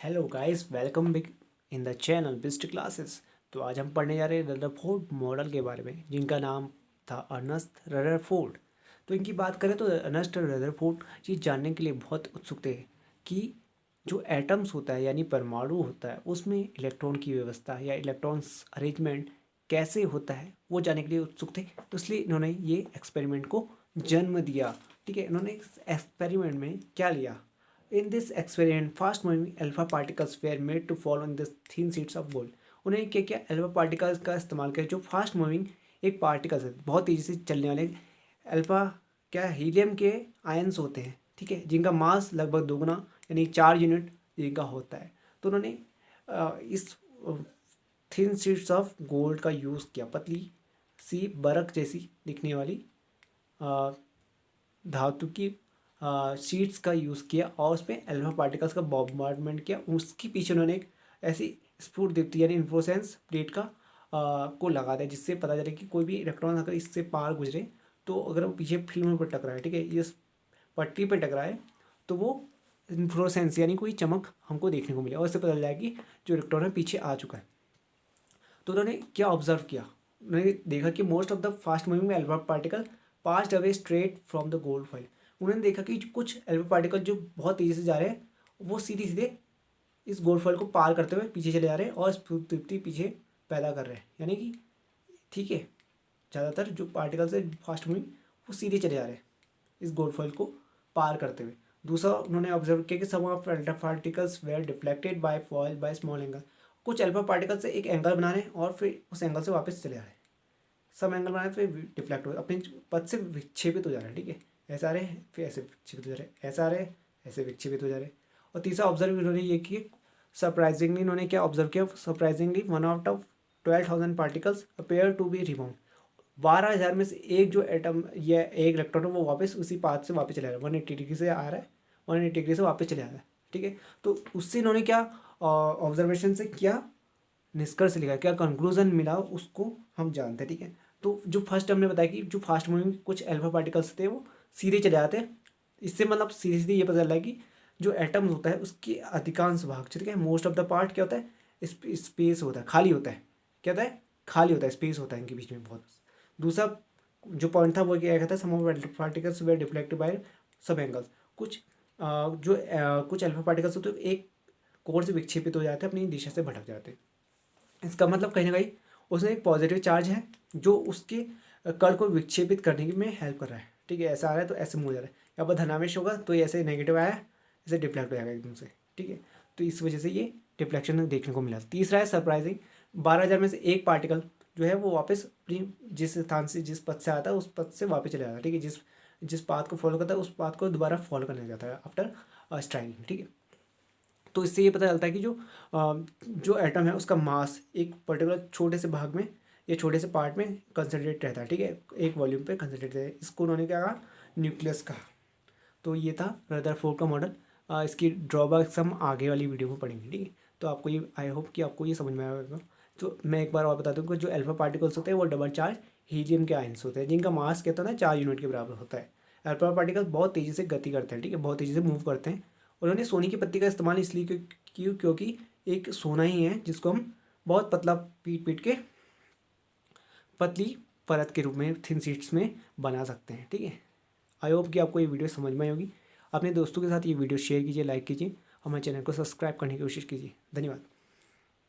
Hello guys, welcome back in the channel best classes. तो आज हम पढ़ने जा रहे हैं रदरफोर्ड मॉडल के बारे में, जिनका नाम था अर्नेस्ट रदरफोर्ड। तो इनकी बात करें तो अर्नेस्ट रदरफोर्ड ये जानने के लिए बहुत उत्सुक थे कि जो एटम्स होता है यानी परमाणु होता है उसमें इलेक्ट्रॉन की व्यवस्था या इलेक्ट्रॉन्स अरेंजमेंट कैसे होता है वो जानने के लिए उत्सुक थे। तो इसलिए इन्होंने ये एक्सपेरिमेंट को जन्म दिया। ठीक है, इन्होंने इस एक्सपेरिमेंट में क्या लिया? In this experiment, fast-moving alpha particles were made to fall on the thin sheets of gold. उन्हें क्या किया? अल्फा पार्टिकल्स का इस्तेमाल किया, जो फास्ट मूविंग एक पार्टिकल्स है, बहुत तेज़ी से चलने वाले अल्फा क्या हीलियम के आयंस होते हैं। ठीक है, जिनका मास लगभग दोगुना यानी 4 यूनिट जिनका होता है। तो उन्होंने इस थिन शीट्स ऑफ गोल्ड का यूज़ किया, पतली सी बर्क जैसी दिखने वाली धातु की शीट्स का यूज़ किया और उसमें अल्फा पार्टिकल्स का बॉम्बार्डमेंट किया। उसके पीछे उन्होंने एक ऐसी स्फुट दीप्ति यानी इन्फ्लोरेसेंस प्लेट का को लगा दिया, जिससे पता चले कि कोई भी इलेक्ट्रॉन अगर इससे पार गुजरे तो अगर वो पीछे फिल्म पर टकराए, ठीक है, इस पट्टी पर टकराए तो वो इन्फ्लोरेसेंस यानी कोई चमक हमको देखने को मिले और इससे पता चला कि जो इलेक्ट्रॉन है पीछे आ चुका है। तो उन्होंने क्या ऑब्जर्व किया? उन्होंने देखा कि most of the fast moving alpha particle passed away straight from the gold foil. उन्होंने देखा कि कुछ अल्फा पार्टिकल जो बहुत तेज़ी से जा रहे हैं वो सीधे सीधे इस गोल्ड फॉइल को पार करते हुए पीछे चले जा रहे हैं और स्फूर्ति पीछे पैदा कर रहे हैं, यानी कि ठीक है, ज़्यादातर जो पार्टिकल्स है फास्ट मूविंग वो सीधे चले जा रहे हैं इस गोल्ड फॉइल को पार करते हुए। दूसरा उन्होंने ऑब्जर्व किया कि some of alpha particles were deflected by foil by small angle. कुछ अल्फा पार्टिकल से एक एंगल बना रहे हैं और फिर उस एंगल से वापस चले आ रहे हैं। सब एंगल बना रहे हैं फिर डिफ्लेक्ट हो अपने पथ से विक्षेपित हो जा रहे हैं। ठीक है, ऐसा आ रहे हैं फिर ऐसे विक्षेपित हो जा रहे हैं, ऐसा आ रहे हैं ऐसे विक्षेपित हो जा रहे हैं। और तीसरा ऑब्जर्व इन्होंने ये किया, सरप्राइजिंगली इन्होंने क्या ऑब्जर्व किया? Surprisingly 1/12,000 particles appear to be rebound. 12,000 में से एक जो एटम या एक इलेक्ट्रॉन है वो वापस उसी पाथ से वापस चला रहा है, 180 डिग्री से आ रहा है, 180 डिग्री से वापस चले आ रहा है। ठीक है, तो उससे इन्होंने क्या ऑब्जर्वेशन से क्या निष्कर्ष लिखा, क्या कंक्लूजन मिला उसको हम जानते हैं। ठीक है, तो जो फर्स्ट हमने बताया कि जो फास्ट मूविंग कुछ अल्फा पार्टिकल्स थे वो सीधे चले जाते हैं। इससे मतलब सीधे सीधे ये पता चला है कि जो एटम्स होता है उसके अधिकांश भाग, ठीक है, मोस्ट ऑफ द पार्ट क्या होता है? स्पेस होता है, खाली होता है। क्या होता है? खाली होता है, स्पेस होता है इनके बीच में बहुत। दूसरा जो पॉइंट था वो क्या कहता है? Some of particles were deflected by sub angles. कुछ कुछ अल्फा पार्टिकल्स होते हैं एक कोण से विक्षेपित हो जाते हैं, अपनी दिशा से भटक जाते हैं। इसका मतलब कहीं ना कहीं उसमें एक पॉजिटिव चार्ज है जो उसके कण को विक्षेपित करने में हेल्प कर रहा है। ठीक है, ऐसा आ रहा है तो ऐसे मूव हो जा रहा है, यहाँ पर धनावेश होगा तो ये ऐसे नेगेटिव आया, ऐसे डिफ्लेक्ट हो जाएगा एकदम से। ठीक है, तो इस वजह से ये डिफ्लेक्शन देखने को मिला। तीसरा है सरप्राइजिंग, 12,000 में से एक पार्टिकल जो है वो वापस अपनी जिस स्थान से जिस पथ से आता है उस पथ से वापस चले जाता है। ठीक है, जिस जिस पाथ को फॉलो करता है उस पाथ को दोबारा फॉलो करने जाता है आफ्टर स्ट्राइकिंग। ठीक है, तो इससे ये पता चलता है कि जो एटम है उसका मास एक पर्टिकुलर छोटे से भाग में या छोटे से पार्ट में कंसंट्रेट रहता है। ठीक है, एक वॉल्यूम पे कंसंट्रेट रहता है। इसको उन्होंने क्या कहा? न्यूक्लियस कहा। तो ये था रदरफोर्ड का मॉडल। इसकी ड्रॉबैक्स हम आगे वाली वीडियो में पढ़ेंगे। ठीक है, तो आपको ये आई होप कि आपको ये समझ में आएगा। तो मैं एक बार और बता दूँ कि जो अल्फा पार्टिकल्स होते हैं वो डबल चार्ज हीलियम के आयंस होते हैं, जिनका मास कहता है ना 4 यूनिट के बराबर होता है। अल्फा पार्टिकल्स बहुत तेज़ी से गति करते हैं, ठीक है, बहुत तेज़ी से मूव करते हैं। उन्होंने सोने की पत्ती का इस्तेमाल इसलिए क्योंकि एक सोना ही है जिसको हम बहुत पतला पीट पीट के पतली परत के रूप में थिन शीट्स में बना सकते हैं। ठीक है, आई होप कि आपको ये वीडियो समझ में आई होगी। अपने दोस्तों के साथ ये वीडियो शेयर कीजिए, लाइक कीजिए, हमारे चैनल को सब्सक्राइब करने की कोशिश कीजिए। धन्यवाद।